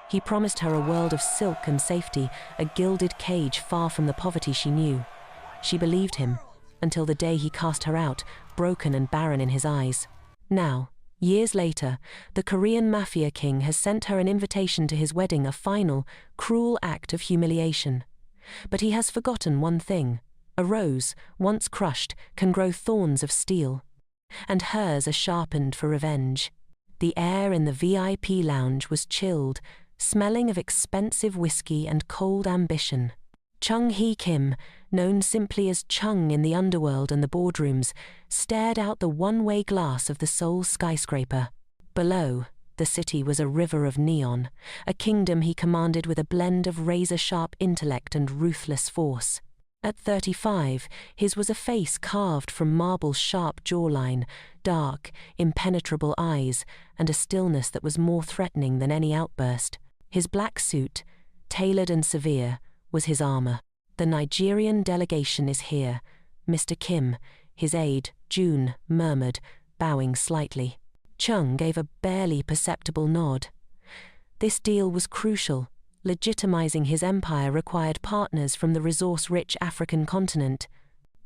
He promised her a world of silk and safety, a gilded cage far from the poverty she knew. She believed him, until the day he cast her out, broken and barren in his eyes. Now, years later, the Korean Mafia king has sent her an invitation to his wedding, a final, cruel act of humiliation. But he has forgotten one thing. A rose, once crushed, can grow thorns of steel. And hers are sharpened for revenge. The air in the VIP lounge was chilled, smelling of expensive whiskey and cold ambition. Chung Hee Kim, known simply as Chung in the underworld and the boardrooms, stared out the one-way glass of the Seoul skyscraper. Below, the city was a river of neon, a kingdom he commanded with a blend of razor-sharp intellect and ruthless force. At 35, his was a face carved from marble's sharp jawline, dark, impenetrable eyes, and a stillness that was more threatening than any outburst. His black suit, tailored and severe, was his armor. "The Nigerian delegation is here," Mr. Kim, his aide, June, murmured, bowing slightly. Chung gave a barely perceptible nod. This deal was crucial. Legitimizing his empire required partners from the resource-rich African continent.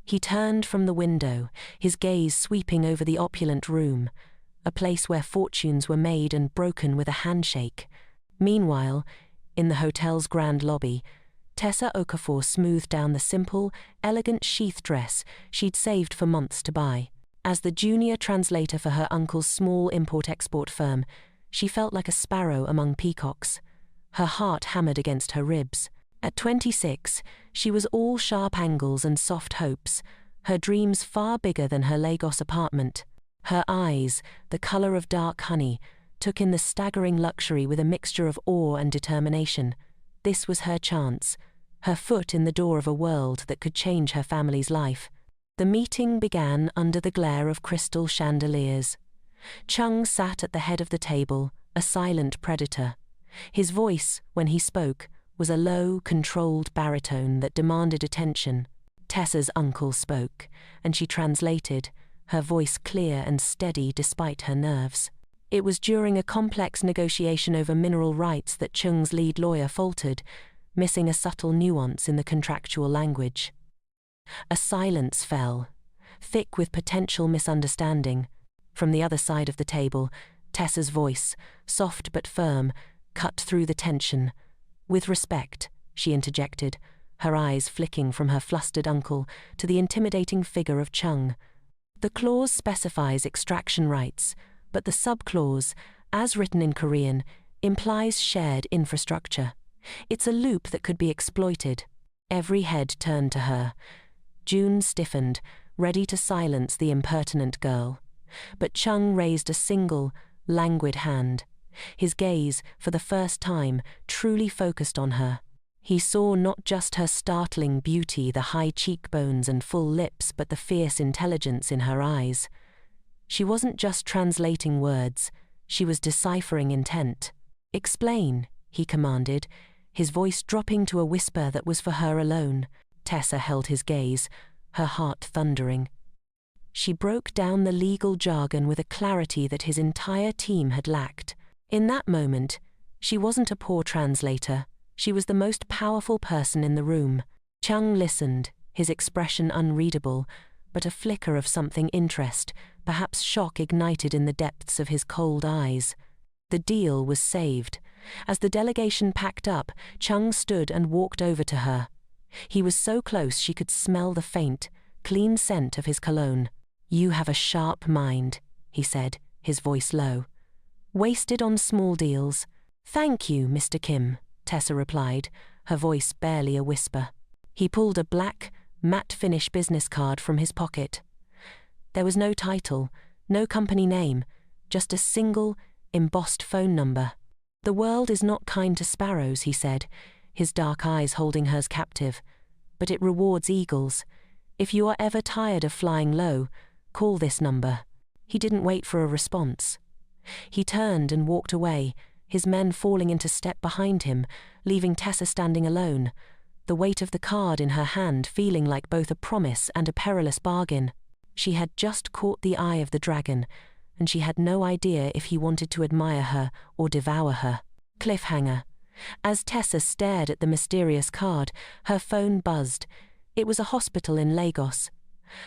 He turned from the window, his gaze sweeping over the opulent room, a place where fortunes were made and broken with a handshake. Meanwhile, in the hotel's grand lobby, Tessa Okafor smoothed down the simple, elegant sheath dress she'd saved for months to buy. As the junior translator for her uncle's small import-export firm, she felt like a sparrow among peacocks. Her heart hammered against her ribs. At 26, she was all sharp angles and soft hopes, her dreams far bigger than her Lagos apartment. Her eyes, the color of dark honey, took in the staggering luxury with a mixture of awe and determination. This was her chance, her foot in the door of a world that could change her family's life. The meeting began under the glare of crystal chandeliers. Chung sat at the head of the table, a silent predator. His voice, when he spoke, was a low, controlled baritone that demanded attention. Tessa's uncle spoke, and she translated, her voice clear and steady despite her nerves. It was during a complex negotiation over mineral rights that Chung's lead lawyer faltered, missing a subtle nuance in the contractual language. A silence fell, thick with potential misunderstanding. From the other side of the table, Tessa's voice, soft but firm, cut through the tension. "With respect," she interjected, her eyes flicking from her flustered uncle to the intimidating figure of Chung. The clause specifies extraction rights, but the subclause, as written in Korean, implies shared infrastructure. It's a loop that could be exploited. Every head turned to her. June stiffened, ready to silence the impertinent girl. But Chung raised a single, languid hand. His gaze, for the first time, truly focused on her. He saw not just her startling beauty, the high cheekbones and full lips, but the fierce intelligence in her eyes. She wasn't just translating words, she was deciphering intent. "Explain," he commanded, his voice dropping to a whisper that was for her alone. Tessa held his gaze, her heart thundering. She broke down the legal jargon with a clarity that his entire team had lacked. In that moment, she wasn't a poor translator, she was the most powerful person in the room. Chung listened, his expression unreadable, but a flicker of something interest, perhaps shock ignited in the depths of his cold eyes. The deal was saved. As the delegation packed up, Chung stood and walked over to her. He was so close she could smell the faint, clean scent of his cologne. "You have a sharp mind," he said, his voice low. "Wasted on small deals." "Thank you, Mr. Kim," Tessa replied, her voice barely a whisper. He pulled a black, matte-finish business card from his pocket. There was no title, no company name, just a single, embossed phone number. "The world is not kind to sparrows," he said, his dark eyes holding hers captive, "but it rewards eagles. If you are ever tired of flying low, call this number." He didn't wait for a response. He turned and walked away, his men falling into step behind him, leaving Tessa standing alone, the weight of the card in her hand feeling like both a promise and a perilous bargain. She had just caught the eye of the dragon, and she had no idea if he wanted to admire her or devour her. Cliffhanger. As Tessa stared at the mysterious card, her phone buzzed. It was a hospital in Lagos.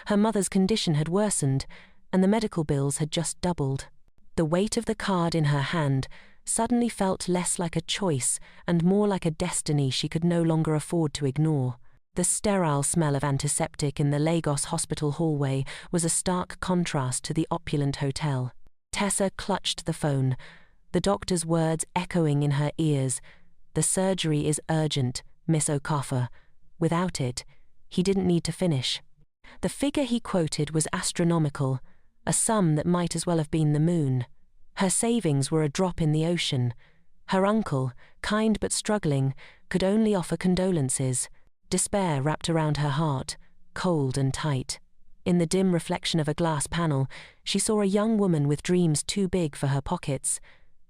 Her mother's condition had worsened, and the medical bills had just doubled. The weight of the card in her hand suddenly felt less like a choice and more like a destiny she could no longer afford to ignore. The sterile smell of antiseptic in the Lagos hospital hallway was a stark contrast to the opulent hotel. Tessa clutched the phone, the doctor's words echoing in her ears. "The surgery is urgent, Miss Okafor." Without it, he didn't need to finish. The figure he quoted was astronomical, a sum that might as well have been the moon. Her savings were a drop in the ocean. Her uncle, kind but struggling, could only offer condolences. Despair wrapped around her heart, cold and tight. In the dim reflection of a glass panel, she saw a young woman with dreams too big for her pockets,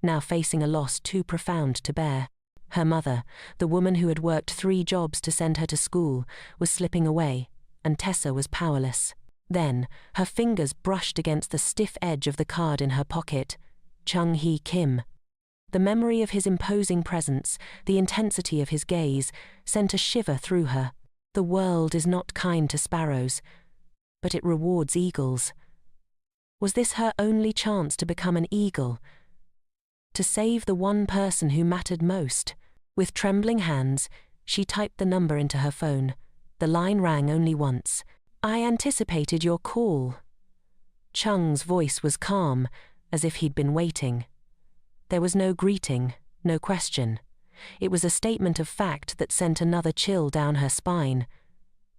now facing a loss too profound to bear. Her mother, the woman who had worked 3 jobs to send her to school, was slipping away, and Tessa was powerless. Then, her fingers brushed against the stiff edge of the card in her pocket. Chung-hee Kim. The memory of his imposing presence, the intensity of his gaze, sent a shiver through her. The world is not kind to sparrows, but it rewards eagles. Was this her only chance to become an eagle? To save the one person who mattered most? With trembling hands, she typed the number into her phone. The line rang only once. "I anticipated your call." Chung's voice was calm, as if he'd been waiting. There was no greeting, no question. It was a statement of fact that sent another chill down her spine.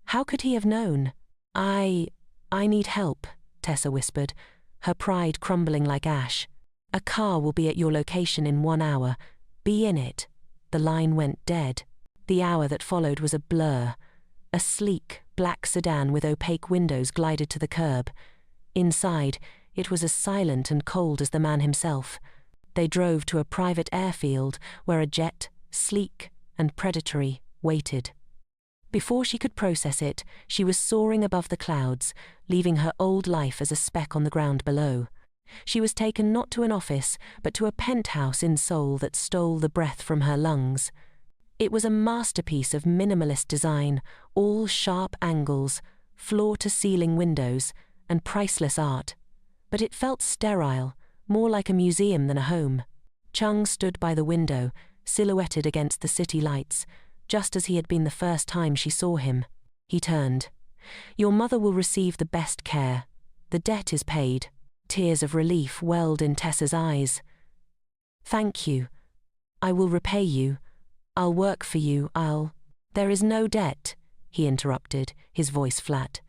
How could he have known? I need help," Tessa whispered, her pride crumbling like ash. "A car will be at your location in 1 hour. Be in it." The line went dead. The hour that followed was a blur. A sleek, black sedan with opaque windows glided to the curb. Inside, it was as silent and cold as the man himself. They drove to a private airfield where a jet, sleek and predatory, waited. Before she could process it, she was soaring above the clouds, leaving her old life as a speck on the ground below. She was taken not to an office, but to a penthouse in Seoul that stole the breath from her lungs. It was a masterpiece of minimalist design, all sharp angles, floor-to-ceiling windows, and priceless art. But it felt sterile, more like a museum than a home. Chung stood by the window, silhouetted against the city lights, just as he had been the first time she saw him. He turned. "Your mother will receive the best care. The debt is paid." Tears of relief welled in Tessa's eyes. "Thank you. I will repay you. I'll work for you, There is no debt," he interrupted, his voice flat.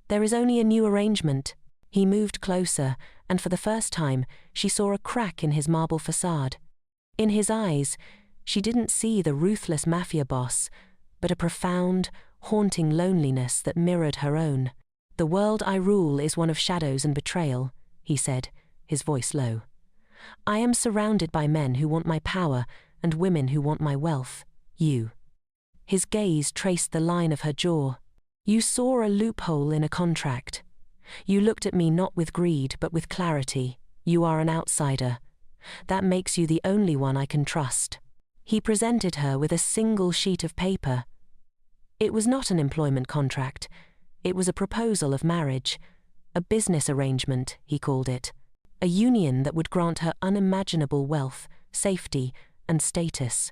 "There is only a new arrangement." He moved closer, and for the first time, she saw a crack in his marble facade. In his eyes, she didn't see the ruthless mafia boss, but a profound, haunting loneliness that mirrored her own. "The world I rule is one of shadows and betrayal," he said, his voice low. "I am surrounded by men who want my power and women who want my wealth. You." His gaze traced the line of her jaw. "You saw a loophole in a contract. You looked at me not with greed but with clarity. You are an outsider. That makes you the only one I can trust." He presented her with a single sheet of paper. It was not an employment contract. It was a proposal of marriage. A business arrangement, he called it. A union that would grant her unimaginable wealth, safety, and status.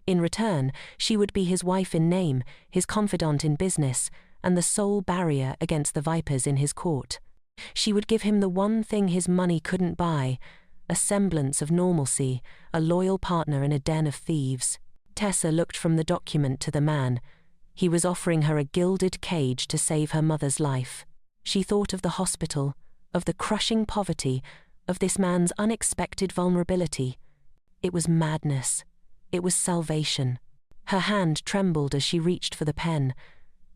In return, she would be his wife in name, his confidant in business, and the sole barrier against the vipers in his court. She would give him the one thing his money couldn't buy, a semblance of normalcy, a loyal partner in a den of thieves. Tessa looked from the document to the man. He was offering her a gilded cage to save her mother's life. She thought of the hospital, of the crushing poverty, of this man's unexpected vulnerability. It was madness. It was salvation. Her hand trembled as she reached for the pen.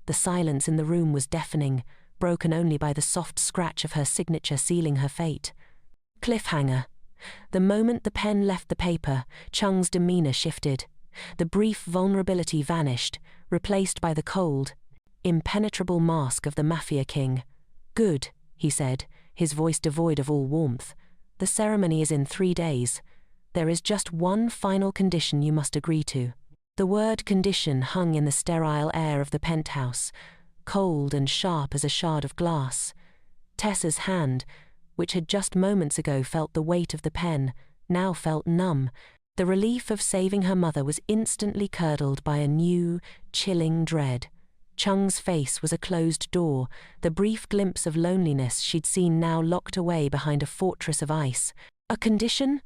The silence in the room was deafening, broken only by the soft scratch of her signature sealing her fate. Cliffhanger. The moment the pen left the paper, Chung's demeanor shifted. The brief vulnerability vanished, replaced by the cold, impenetrable mask of the Mafia King. "Good," he said, his voice devoid of all warmth. "The ceremony is in 3 days. There is just one final condition you must agree to. The word condition hung in the sterile air of the penthouse, cold and sharp as a shard of glass. Tessa's hand, which had just moments ago felt the weight of the pen, now felt numb. The relief of saving her mother was instantly curdled by a new, chilling dread. Chung's face was a closed door, the brief glimpse of loneliness she'd seen now locked away behind a fortress of ice. A condition?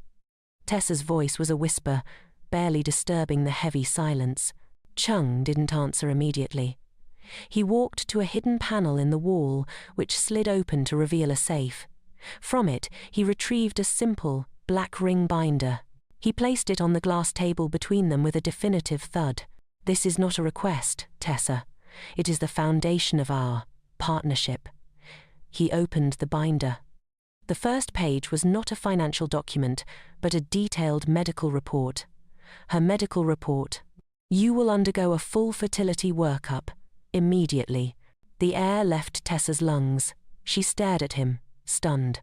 Tessa's voice was a whisper, barely disturbing the heavy silence. Chung didn't answer immediately. He walked to a hidden panel in the wall, which slid open to reveal a safe. From it, he retrieved a simple, black ring binder. He placed it on the glass table between them with a definitive thud. "This is not a request, Tessa. It is the foundation of our partnership." He opened the binder. The first page was not a financial document, but a detailed medical report. Her medical report. "You will undergo a full fertility workup, immediately." The air left Tessa's lungs. She stared at him, stunned.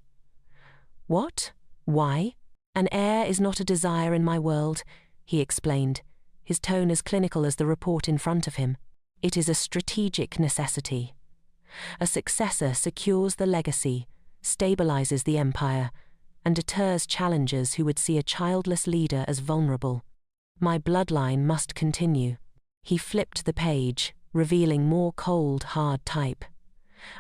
"What? Why?" "An heir is not a desire in my world," he explained, his tone as clinical as the report in front of him. "It is a strategic necessity. A successor secures the legacy, stabilizes the empire, and deters challengers who would see a childless leader as vulnerable. My bloodline must continue." He flipped the page, revealing more cold, hard type.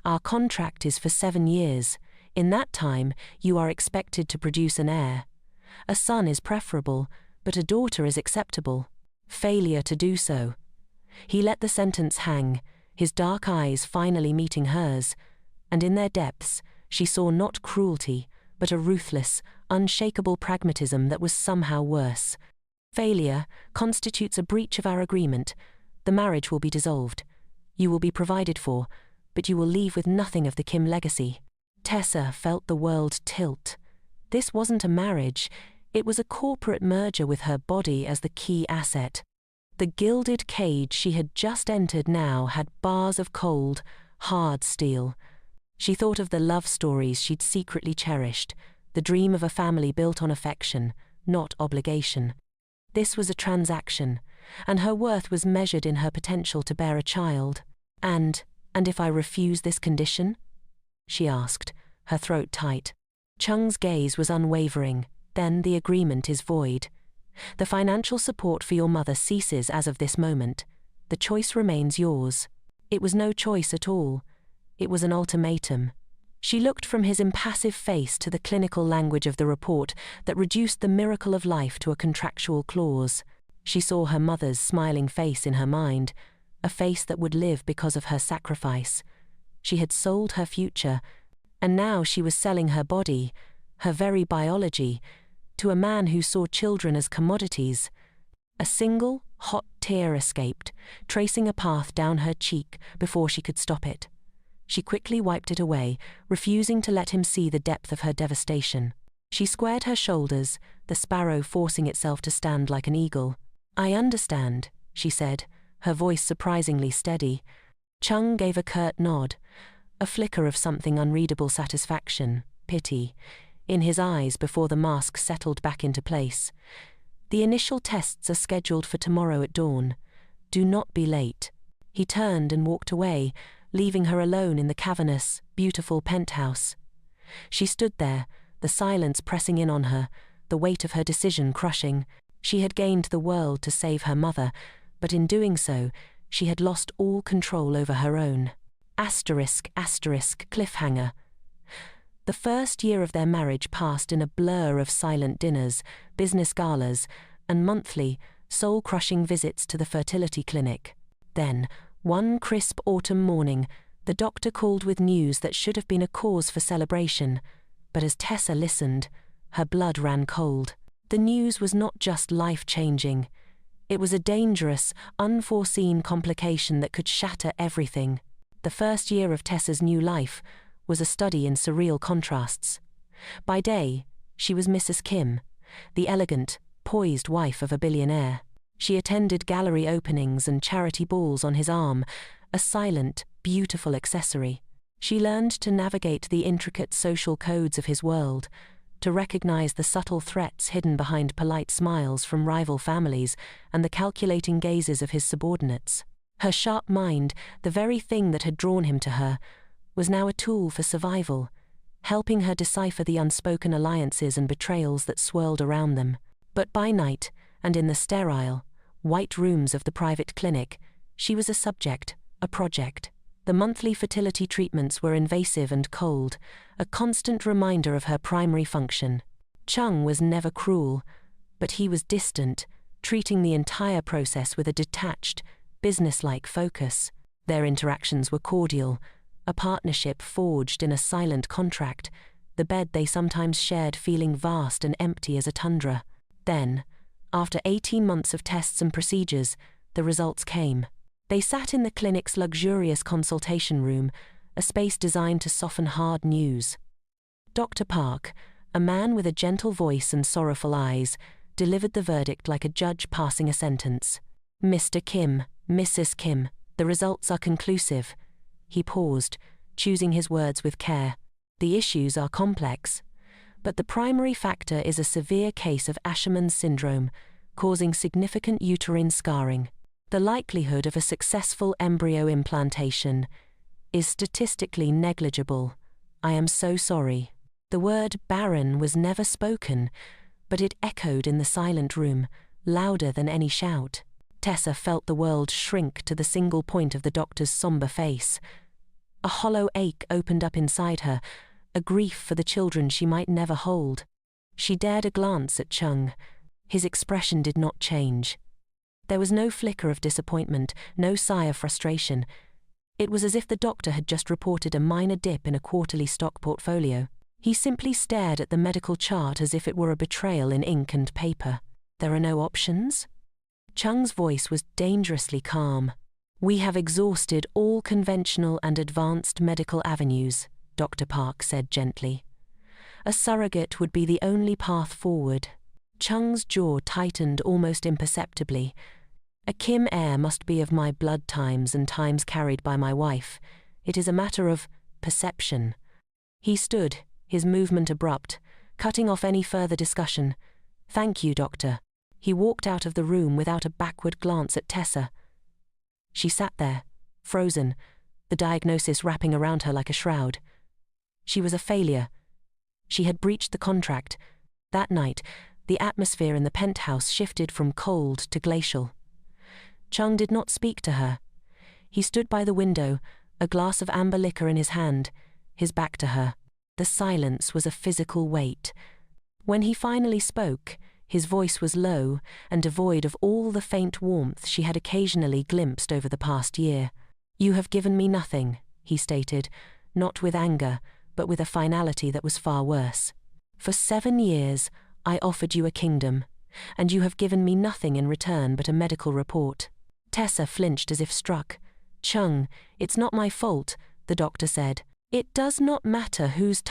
"Our contract is for 7 years. In that time, you are expected to produce an heir. A son is preferable, but a daughter is acceptable. Failure to do so." He let the sentence hang, his dark eyes finally meeting hers, and in their depths, she saw not cruelty, but a ruthless, unshakable pragmatism that was somehow worse. "Failure constitutes a breach of our agreement. The marriage will be dissolved. You will be provided for, but you will leave with nothing of the Kim legacy." Tessa felt the world tilt. This wasn't a marriage, it was a corporate merger with her body as the key asset. The gilded cage she had just entered now had bars of cold, hard steel. She thought of the love stories she'd secretly cherished, the dream of a family built on affection, not obligation. This was a transaction, and her worth was measured in her potential to bear a child. And if I refuse this condition?" she asked, her throat tight. Chung's gaze was unwavering. "Then the agreement is void. The financial support for your mother ceases as of this moment. The choice remains yours." It was no choice at all. It was an ultimatum. She looked from his impassive face to the clinical language of the report that reduced the miracle of life to a contractual clause. She saw her mother's smiling face in her mind, a face that would live because of her sacrifice. She had sold her future, and now she was selling her body, her very biology, to a man who saw children as commodities. A single, hot tear escaped, tracing a path down her cheek before she could stop it. She quickly wiped it away, refusing to let him see the depth of her devastation. She squared her shoulders, the sparrow forcing itself to stand like an eagle. "I understand," she said, her voice surprisingly steady. Chung gave a curt nod, a flicker of something unreadable satisfaction, pity, in his eyes before the mask settled back into place. "The initial tests are scheduled for tomorrow at dawn. Do not be late." He turned and walked away, leaving her alone in the cavernous, beautiful penthouse. She stood there, the silence pressing in on her, the weight of her decision crushing. She had gained the world to save her mother, but in doing so, she had lost all control over her own. Cliffhanger. The first year of their marriage passed in a blur of silent dinners, business galas, and monthly, soul-crushing visits to the fertility clinic. Then, one crisp autumn morning, the doctor called with news that should have been a cause for celebration, but as Tessa listened, her blood ran cold. The news was not just life-changing. It was a dangerous, unforeseen complication that could shatter everything. The first year of Tessa's new life was a study in surreal contrasts. By day, she was Mrs. Kim, the elegant, poised wife of a billionaire. She attended gallery openings and charity balls on his arm, a silent, beautiful accessory. She learned to navigate the intricate social codes of his world, to recognize the subtle threats hidden behind polite smiles from rival families and the calculating gazes of his subordinates. Her sharp mind, the very thing that had drawn him to her, was now a tool for survival, helping her decipher the unspoken alliances and betrayals that swirled around them. But by night, and in the sterile, white rooms of the private clinic, she was a subject, a project. The monthly fertility treatments were invasive and cold, a constant reminder of her primary function. Chung was never cruel, but he was distant, treating the entire process with a detached, businesslike focus. Their interactions were cordial, a partnership forged in a silent contract, the bed they sometimes shared feeling vast and empty as a tundra. Then, after 18 months of tests and procedures, the results came. They sat in the clinic's luxurious consultation room, a space designed to soften hard news. Dr. Park, a man with a gentle voice and sorrowful eyes, delivered the verdict like a judge passing a sentence. "Mr. Kim, Mrs. Kim, the results are conclusive." He paused, choosing his words with care. "The issues are complex, but the primary factor is a severe case of Asherman's syndrome, causing significant uterine scarring. The likelihood of a successful embryo implantation is statistically negligible. I am so sorry." The word barren was never spoken, but it echoed in the silent room, louder than any shout. Tessa felt the world shrink to the single point of the doctor's somber face. A hollow ache opened up inside her, a grief for the children she might never hold. She dared a glance at Chung. His expression did not change. There was no flicker of disappointment, no sigh of frustration. It was as if the doctor had just reported a minor dip in a quarterly stock portfolio. He simply stared at the medical chart as if it were a betrayal in ink and paper. "There are no options?" Chung's voice was dangerously calm. "We have exhausted all conventional and advanced medical avenues," Dr. Park said gently. "A surrogate would be the only path forward." Chung's jaw tightened almost imperceptibly. "A Kim heir must be of my blood times and times carried by my wife. It is a matter of perception." He stood, his movement abrupt, cutting off any further discussion. "Thank you, doctor." He walked out of the room without a backward glance at Tessa. She sat there, frozen, the diagnosis wrapping around her like a shroud. She was a failure. She had breached the contract. That night, the atmosphere in the penthouse shifted from cold to glacial. Chung did not speak to her. He stood by the window, a glass of amber liquor in his hand, his back to her. The silence was a physical weight. When he finally spoke, his voice was low and devoid of all the faint warmth she had occasionally glimpsed over the past year. "You have given me nothing," he stated, not with anger, but with a finality that was far worse. "For 7 years, I offered you a kingdom, and you have given me nothing in return but a medical report." Tessa flinched as if struck. "Chung, it's not my fault," the doctor said. "It does not matter whose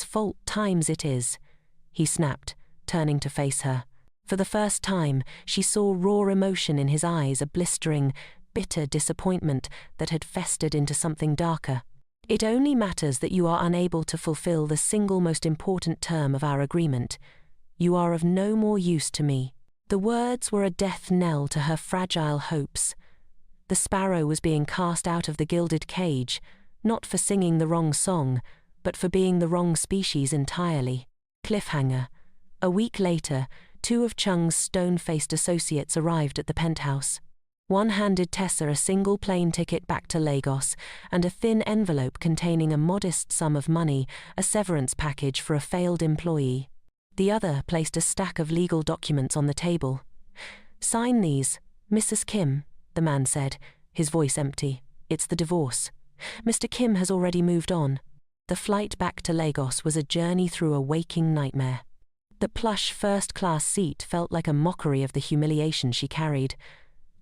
fault times it is," he snapped, turning to face her. For the first time, she saw raw emotion in his eyes, a blistering, bitter disappointment that had festered into something darker. "It only matters that you are unable to fulfill the single most important term of our agreement. You are of no more use to me." The words were a death knell to her fragile hopes. The sparrow was being cast out of the gilded cage, not for singing the wrong song, but for being the wrong species entirely. Cliffhanger. A week later, 2 of Chung's stone-faced associates arrived at the penthouse. One handed Tessa a single plane ticket back to Lagos and a thin envelope containing a modest sum of money, a severance package for a failed employee. The other placed a stack of legal documents on the table. "Sign these, Mrs. Kim," the man said, his voice empty. "It's the divorce. Mr. Kim has already moved on." The flight back to Lagos was a journey through a waking nightmare. The plush first-class seat felt like a mockery of the humiliation she carried.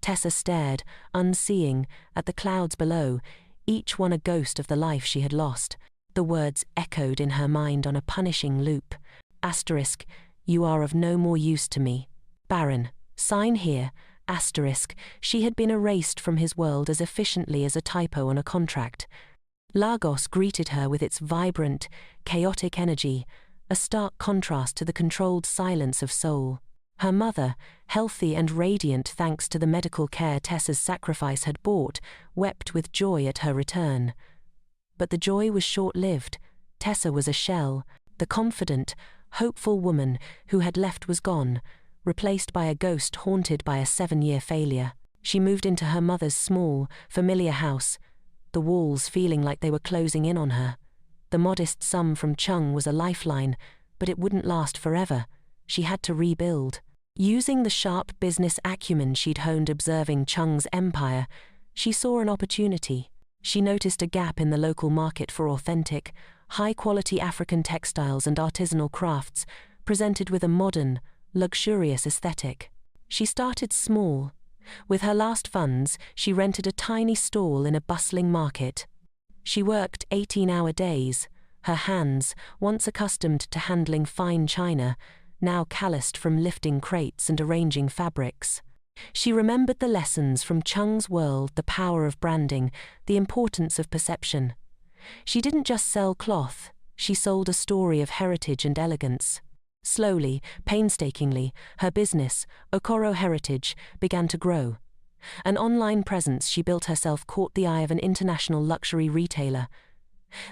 Tessa stared, unseeing, at the clouds below, each one a ghost of the life she had lost. The words echoed in her mind on a punishing loop. Asterisk, "You are of no more use to me." "Baron, sign here." Asterisk, she had been erased from his world as efficiently as a typo on a contract. Lagos greeted her with its vibrant, chaotic energy, a stark contrast to the controlled silence of Seoul. Her mother, healthy and radiant thanks to the medical care Tessa's sacrifice had brought, wept with joy at her return. But the joy was short-lived. Tessa was a shell. The confident, hopeful woman who had left was gone, replaced by a ghost haunted by a 7-year failure. She moved into her mother's small, familiar house, the walls feeling like they were closing in on her. The modest sum from Chung was a lifeline, but it wouldn't last forever. She had to rebuild. Using the sharp business acumen she'd honed observing Chung's empire, she saw an opportunity. She noticed a gap in the local market for authentic, high-quality African textiles and artisanal crafts, presented with a modern, luxurious aesthetic. She started small. With her last funds, she rented a tiny stall in a bustling market. She worked 18-hour days, her hands, once accustomed to handling fine china, now calloused from lifting crates and arranging fabrics. She remembered the lessons from Chung's world, the power of branding, the importance of perception. She didn't just sell cloth, she sold a story of heritage and elegance. Slowly, painstakingly, her business, Okoro Heritage, began to grow. An online presence she built herself caught the eye of an international luxury retailer.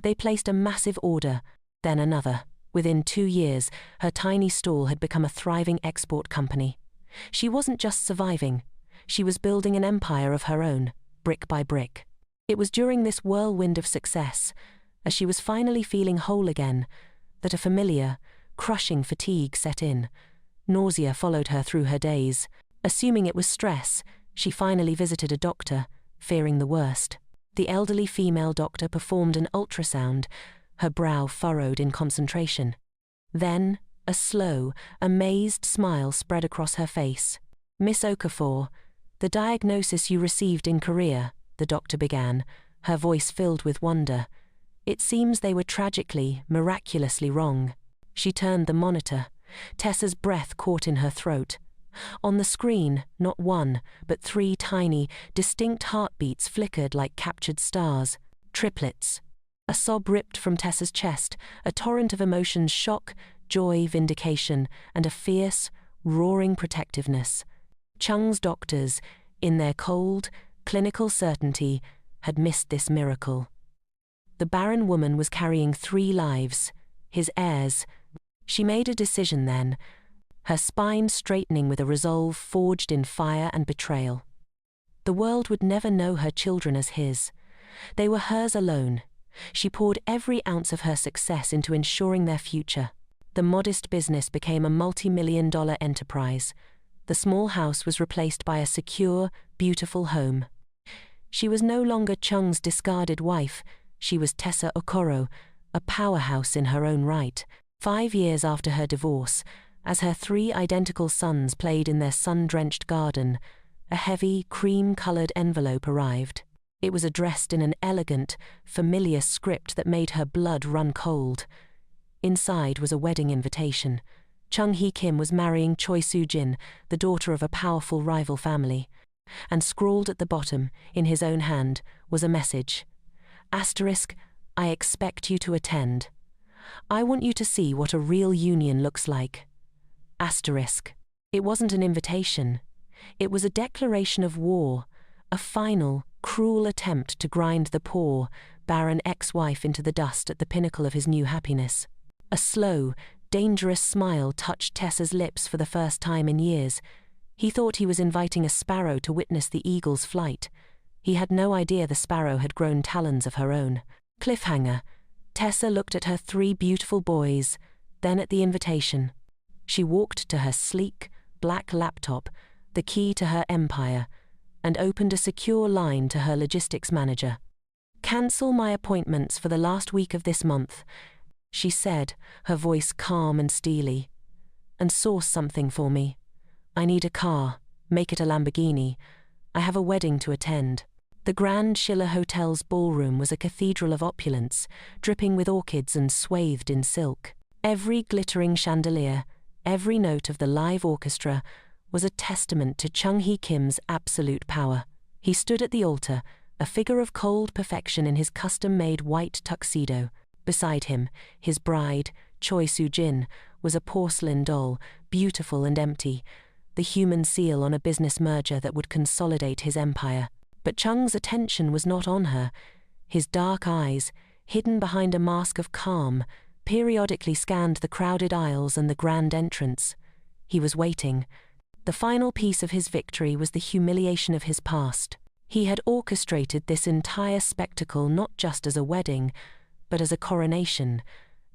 They placed a massive order, then another. Within 2 years, her tiny stall had become a thriving export company. She wasn't just surviving, she was building an empire of her own, brick by brick. It was during this whirlwind of success, as she was finally feeling whole again, that a familiar, crushing fatigue set in. Nausea followed her through her days. Assuming it was stress, she finally visited a doctor, fearing the worst. The elderly female doctor performed an ultrasound, her brow furrowed in concentration. Then, a slow, amazed smile spread across her face. "Miss Okafor, the diagnosis you received in Korea," the doctor began, her voice filled with wonder. "It seems they were tragically, miraculously wrong." She turned the monitor. Tessa's breath caught in her throat. On the screen, not one, but 3 tiny, distinct heartbeats flickered like captured stars. Triplets. A sob ripped from Tessa's chest, a torrent of emotions: shock, joy, vindication, and a fierce, roaring protectiveness. Chung's doctors, in their cold, clinical certainty, had missed this miracle. The barren woman was carrying 3 lives, his heirs. She made a decision then, her spine straightening with a resolve forged in fire and betrayal. The world would never know her children as his. They were hers alone. She poured every ounce of her success into ensuring their future. The modest business became a multi-million-dollar enterprise. The small house was replaced by a secure, beautiful home. She was no longer Chung's discarded wife. She was Tessa Okoro, a powerhouse in her own right. 5 years after her divorce, as her 3 identical sons played in their sun-drenched garden, a heavy, cream-colored envelope arrived. It was addressed in an elegant, familiar script that made her blood run cold. Inside was a wedding invitation. Chung Hee Kim was marrying Choi Soo-jin, the daughter of a powerful rival family. And scrawled at the bottom, in his own hand, was a message. Asterisk, "I expect you to attend. I want you to see what a real union looks like." Asterisk. It wasn't an invitation. It was a declaration of war, a final, cruel attempt to grind the poor, barren ex-wife into the dust at the pinnacle of his new happiness. A slow, dangerous smile touched Tessa's lips for the first time in years. He thought he was inviting a sparrow to witness the eagle's flight. He had no idea the sparrow had grown talons of her own. Cliffhanger. Tessa looked at her 3 beautiful boys, then at the invitation. She walked to her sleek, black laptop, the key to her empire, and opened a secure line to her logistics manager. "Cancel my appointments for the last week of this month," she said, her voice calm and steely. "And source something for me. I need a car, make it a Lamborghini. I have a wedding to attend." The Grand Schiller Hotel's ballroom was a cathedral of opulence, dripping with orchids and swathed in silk. Every glittering chandelier, every note of the live orchestra, was a testament to Chung Hee Kim's absolute power. He stood at the altar, a figure of cold perfection in his custom-made white tuxedo. Beside him, his bride, Choi Soo-jin, was a porcelain doll, beautiful and empty, the human seal on a business merger that would consolidate his empire. But Chung's attention was not on her. His dark eyes, hidden behind a mask of calm, periodically scanned the crowded aisles and the grand entrance. He was waiting. The final piece of his victory was the humiliation of his past. He had orchestrated this entire spectacle not just as a wedding, but as a coronation,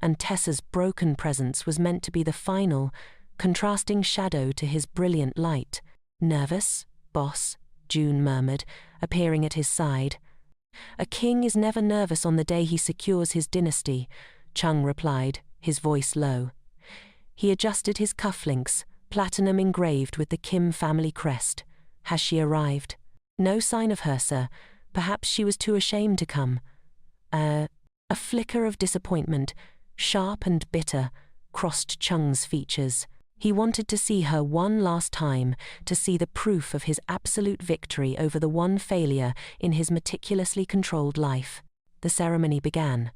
and Tessa's broken presence was meant to be the final, contrasting shadow to his brilliant light. "Nervous, boss?" June murmured, appearing at his side. "A king is never nervous on the day he secures his dynasty," Chung replied, his voice low. He adjusted his cufflinks, platinum engraved with the Kim family crest. "Has she arrived?" "No sign of her, sir. Perhaps she was too ashamed to come." A flicker of disappointment, sharp and bitter, crossed Chung's features. He wanted to see her one last time, to see the proof of his absolute victory over the one failure in his meticulously controlled life. The ceremony began.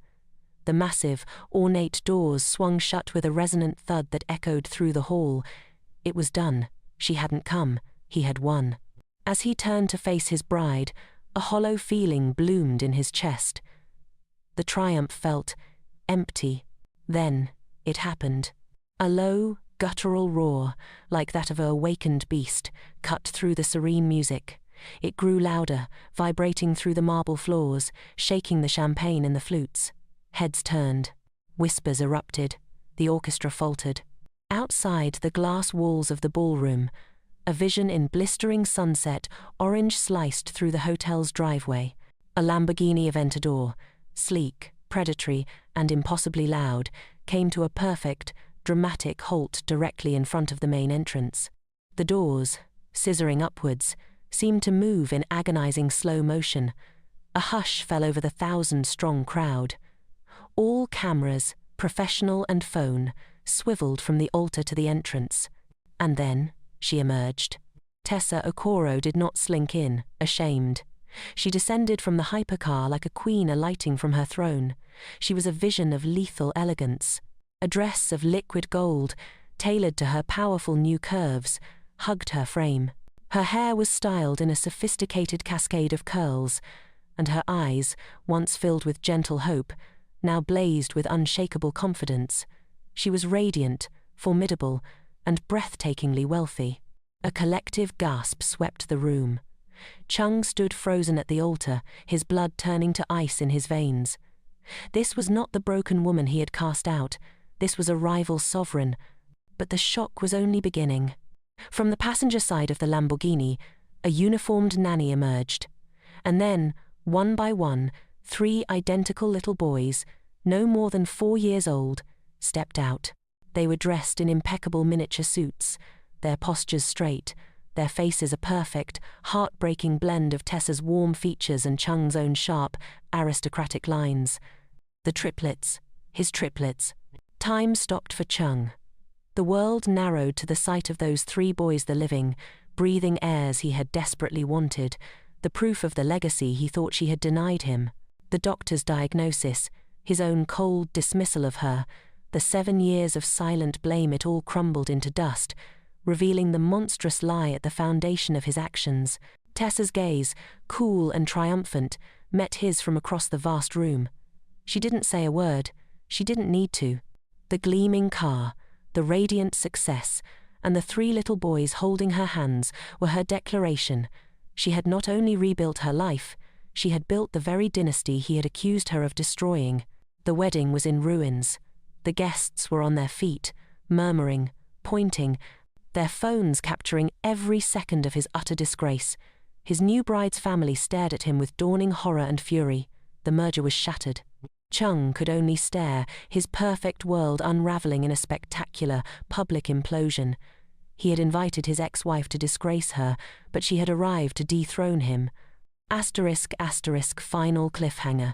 The massive, ornate doors swung shut with a resonant thud that echoed through the hall. It was done. She hadn't come. He had won. As he turned to face his bride, a hollow feeling bloomed in his chest. The triumph felt empty. Then it happened. A low, guttural roar, like that of an awakened beast, cut through the serene music. It grew louder, vibrating through the marble floors, shaking the champagne in the flutes. Heads turned. Whispers erupted. The orchestra faltered. Outside the glass walls of the ballroom, a vision in blistering sunset, orange sliced through the hotel's driveway. A Lamborghini Aventador, sleek, predatory, and impossibly loud, came to a perfect, dramatic halt directly in front of the main entrance. The doors, scissoring upwards, seemed to move in agonizing slow motion. A hush fell over the 1,000-strong crowd. All cameras, professional and phone, swiveled from the altar to the entrance. And then she emerged. Tessa Okoro did not slink in, ashamed. She descended from the hypercar like a queen alighting from her throne. She was a vision of lethal elegance. A dress of liquid gold, tailored to her powerful new curves, hugged her frame. Her hair was styled in a sophisticated cascade of curls, and her eyes, once filled with gentle hope, now blazed with unshakable confidence. She was radiant, formidable, and breathtakingly wealthy. A collective gasp swept the room. Chung stood frozen at the altar, his blood turning to ice in his veins. This was not the broken woman he had cast out. This was a rival sovereign. But the shock was only beginning. From the passenger side of the Lamborghini, a uniformed nanny emerged. And then, one by one, 3 identical little boys, no more than 4 years old, stepped out. They were dressed in impeccable miniature suits, their postures straight, their faces a perfect, heartbreaking blend of Tessa's warm features and Chung's own sharp, aristocratic lines. The triplets, his triplets. Time stopped for Chung. The world narrowed to the sight of those 3 boys, the living, breathing heirs he had desperately wanted, the proof of the legacy he thought she had denied him. The doctor's diagnosis, his own cold dismissal of her, the 7 years of silent blame, it all crumbled into dust, revealing the monstrous lie at the foundation of his actions. Tessa's gaze, cool and triumphant, met his from across the vast room. She didn't say a word. She didn't need to. The gleaming car, the radiant success, and the 3 little boys holding her hands were her declaration. She had not only rebuilt her life, she had built the very dynasty he had accused her of destroying. The wedding was in ruins. The guests were on their feet, murmuring, pointing, their phones capturing every second of his utter disgrace. His new bride's family stared at him with dawning horror and fury. The merger was shattered. Chung could only stare, his perfect world unraveling in a spectacular, public implosion. He had invited his ex-wife to disgrace her, but she had arrived to dethrone him. ***, final cliffhanger.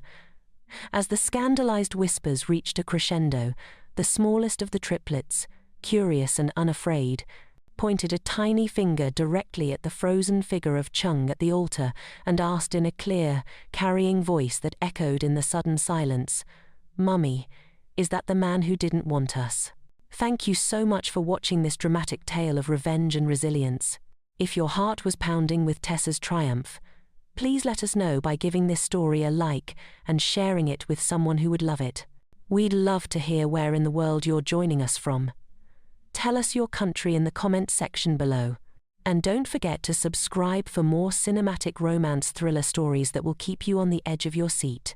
As the scandalized whispers reached a crescendo, the smallest of the triplets, curious and unafraid, pointed a tiny finger directly at the frozen figure of Chung at the altar and asked in a clear, carrying voice that echoed in the sudden silence, "Mummy, is that the man who didn't want us. Thank you so much for watching this dramatic tale of revenge and resilience. If your heart was pounding with Tessa's triumph, please let us know by giving this story a like and sharing it with someone who would love it. We'd love to hear where in the world you're joining us from. Tell us your country in the comment section below. And don't forget to subscribe for more cinematic romance thriller stories that will keep you on the edge of your seat.